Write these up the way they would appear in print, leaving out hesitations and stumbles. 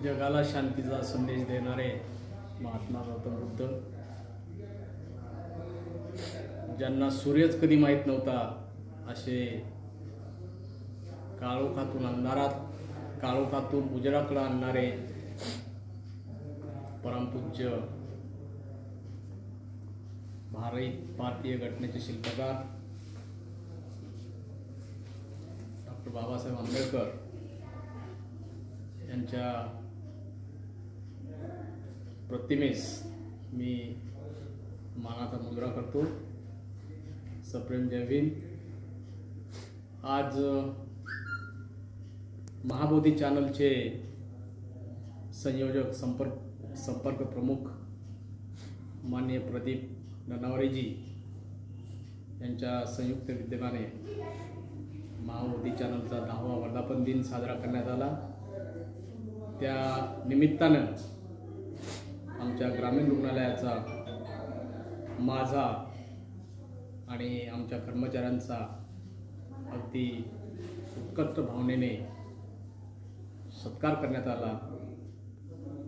जगाला शांतीचा संदेश देणारे महात्मा गौतम बुद्ध, ज्यांना सूर्यच कधी माहीत नव्हता, असे काळोखातून अंधारात, काळोखातून उजेडाकडे आणणारे परमपूज्य भारतीय घटनेचे शिल्पकार डॉक्टर बाबासाहेब आंबेडकर यांच्या प्रतिमेस मी मानाचा मुजरा करतो. सप्रेम जय भीम. आज महाबोधी चॅनलचे संयोजक संपर्क प्रमुख माननीय प्रदीप ननावरेजी यांच्या संयुक्त विद्यमाने महाबोधी चॅनलचा 10वा वर्धापन दिन साजरा करण्यात आला. त्या निमित्तानं आमच्या ग्रामीण रुग्णालयाचा, माझा आणि आमच्या कर्मचाऱ्यांचा अगदी उत्कट भावनेने सत्कार करण्यात आला.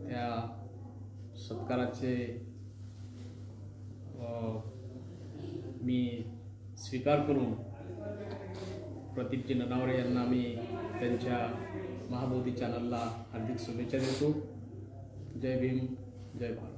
त्या सत्काराचे मी स्वीकार करून प्रदीपजी ननावरे यांना मी त्यांच्या महाबोधी चॅनलला हार्दिक शुभेच्छा देतो. जय भीम, जय भारत.